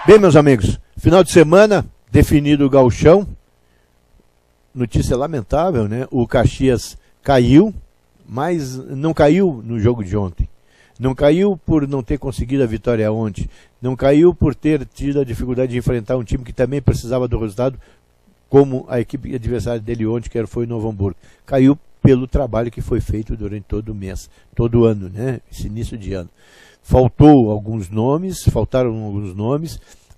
Bem, meus amigos, final de semana, definido o gauchão, notícia lamentável, né? O Caxias caiu, mas não caiu no jogo de ontem. Não caiu por não ter conseguido a vitória ontem. Não caiu por ter tido a dificuldade de enfrentar um time que também precisava do resultado, como a equipe adversária dele ontem, que foi o Novo Hamburgo. Caiu pelo trabalho que foi feito durante todo o mês, todo o ano, né? Esse início de ano. Faltaram alguns nomes.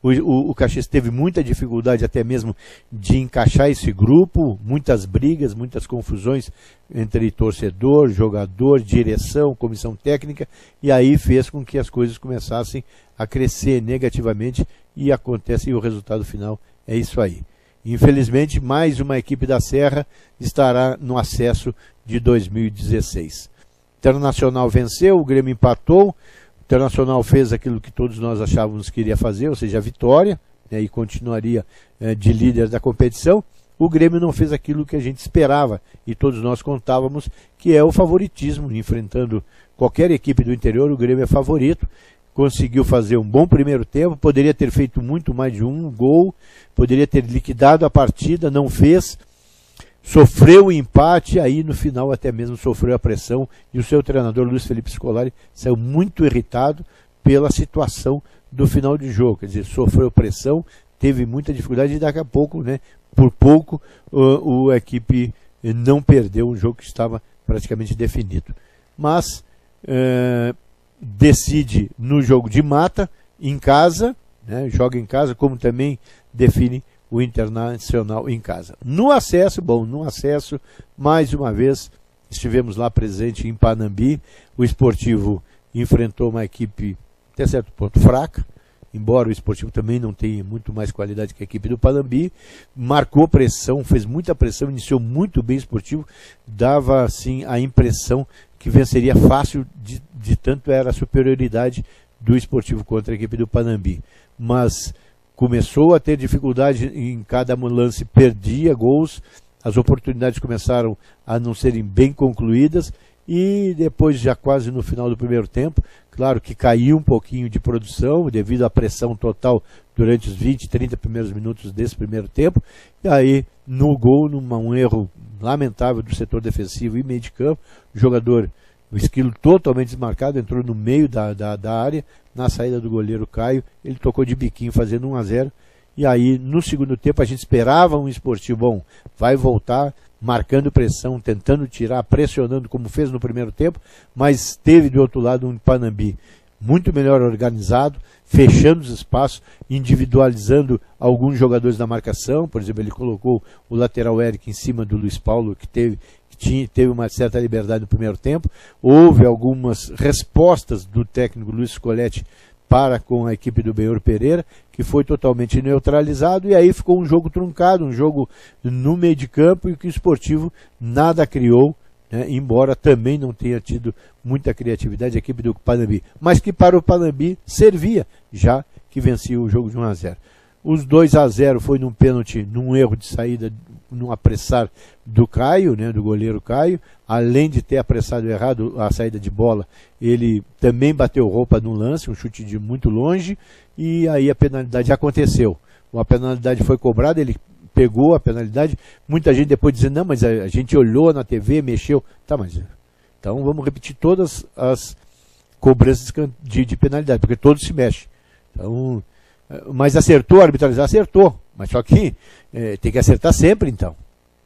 O Caxias teve muita dificuldade até mesmo de encaixar esse grupo, muitas brigas, muitas confusões entre torcedor, jogador, direção, comissão técnica, e aí fez com que as coisas começassem a crescer negativamente e acontece, e o resultado final é isso aí. Infelizmente, mais uma equipe da Serra estará no acesso de 2016. Internacional venceu, o Grêmio empatou. O Internacional fez aquilo que todos nós achávamos que iria fazer, ou seja, a vitória, né, e continuaria de líder da competição. O Grêmio não fez aquilo que a gente esperava e todos nós contávamos, que é o favoritismo. Enfrentando qualquer equipe do interior, o Grêmio é favorito. Conseguiu fazer um bom primeiro tempo, poderia ter feito muito mais de um gol, poderia ter liquidado a partida, não fez. Sofreu o empate, aí no final até mesmo sofreu a pressão, e o seu treinador Luiz Felipe Scolari saiu muito irritado pela situação do final de jogo. Quer dizer, sofreu pressão, teve muita dificuldade e daqui a pouco, né, por pouco, a equipe não perdeu um jogo que estava praticamente definido. Mas decide no jogo de mata, em casa, né, joga em casa, como também define o Internacional em casa. No acesso, mais uma vez, estivemos lá presente em Panambi. O Esportivo enfrentou uma equipe até certo ponto fraca, embora o Esportivo também não tenha muito mais qualidade que a equipe do Panambi. Marcou pressão, fez muita pressão, iniciou muito bem o Esportivo, dava assim a impressão que venceria fácil, de tanto era a superioridade do Esportivo contra a equipe do Panambi. Mas começou a ter dificuldade em cada lance, perdia gols, as oportunidades começaram a não serem bem concluídas, e depois, já quase no final do primeiro tempo, claro que caiu um pouquinho de produção devido à pressão total durante os 20, 30 primeiros minutos desse primeiro tempo, e aí no gol, um erro lamentável do setor defensivo e meio de campo, o jogador, o Esquilo totalmente desmarcado, entrou no meio da área, na saída do goleiro Caio, ele tocou de biquinho fazendo 1-0, e aí no segundo tempo a gente esperava um Esportivo bom, vai voltar, marcando pressão, tentando tirar, pressionando como fez no primeiro tempo, mas teve do outro lado um Panambi muito melhor organizado, fechando os espaços, individualizando alguns jogadores da marcação. Por exemplo, ele colocou o lateral Eric em cima do Luiz Paulo, que teve uma certa liberdade no primeiro tempo. Houve algumas respostas do técnico Luiz Scoletti para com a equipe do Benhor Pereira, que foi totalmente neutralizado, e aí ficou um jogo truncado, um jogo no meio de campo, e que o Esportivo nada criou, né, embora também não tenha tido muita criatividade a equipe do Panambi, mas que para o Panambi servia, já que vencia o jogo de 1-0. Os 2-0 foi num pênalti, num erro de saída, num apressar do Caio, né, do goleiro Caio. Além de ter apressado errado a saída de bola, ele também bateu roupa no lance, um chute de muito longe, e aí a penalidade aconteceu. A penalidade foi cobrada, ele pegou a penalidade. Muita gente depois dizendo, não, mas a gente olhou na TV, mexeu. Tá, mas então vamos repetir todas as cobranças de penalidade, porque todos se mexem. Então, mas acertou a arbitragem? Acertou, mas só que tem que acertar sempre, então,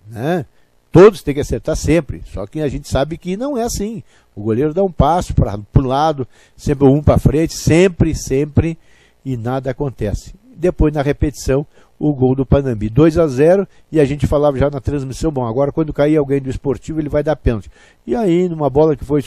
né? Todos têm que acertar sempre, só que a gente sabe que não é assim. O goleiro dá um passo para o lado, sempre um para frente, sempre, e nada acontece. Depois, na repetição, o gol do Panambi, 2-0, e a gente falava já na transmissão, bom, agora quando cair alguém do Esportivo, ele vai dar pênalti. E aí, numa bola que foi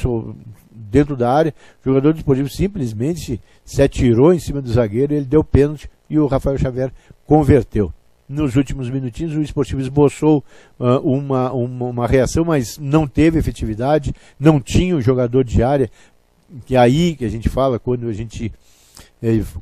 dentro da área, o jogador do Esportivo simplesmente se atirou em cima do zagueiro, ele deu pênalti e o Rafael Xavier converteu. Nos últimos minutinhos o Esportivo esboçou uma reação, mas não teve efetividade, não tinha o jogador de área, que é aí que a gente fala quando a gente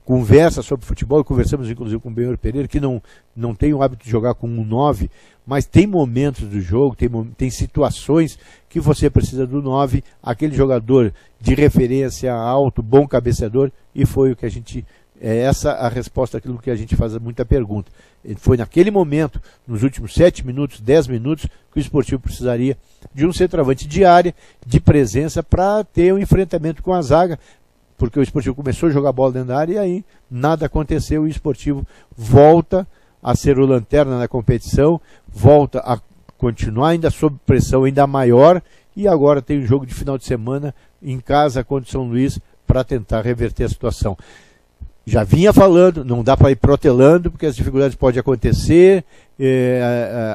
conversa sobre futebol, conversamos inclusive com o Benhor Pereira, que não tem o hábito de jogar com um 9, mas tem momentos do jogo, tem situações que você precisa do 9, aquele jogador de referência alto, bom cabeceador, e foi o que a gente É essa a resposta àquilo que a gente faz muita pergunta. Foi naquele momento, nos últimos 7 minutos, 10 minutos, que o Esportivo precisaria de um centroavante de área, de presença, para ter um enfrentamento com a zaga, porque o Esportivo começou a jogar bola dentro da área e aí nada aconteceu, e o Esportivo volta a ser o lanterna na competição, volta a continuar ainda sob pressão ainda maior, e agora tem um jogo de final de semana em casa contra o São Luís para tentar reverter a situação. Já vinha falando, não dá para ir protelando, porque as dificuldades podem acontecer,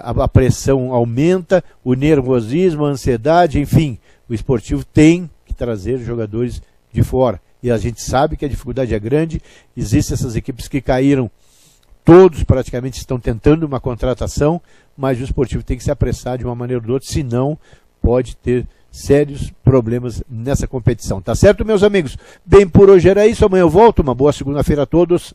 a pressão aumenta, o nervosismo, a ansiedade, enfim, o Esportivo tem que trazer jogadores de fora. E a gente sabe que a dificuldade é grande, existem essas equipes que caíram, todos praticamente estão tentando uma contratação, mas o Esportivo tem que se apressar de uma maneira ou de outra, senão pode ter sérios problemas nessa competição. Tá certo, meus amigos? Bem, por hoje era isso. Amanhã eu volto. Uma boa segunda-feira a todos.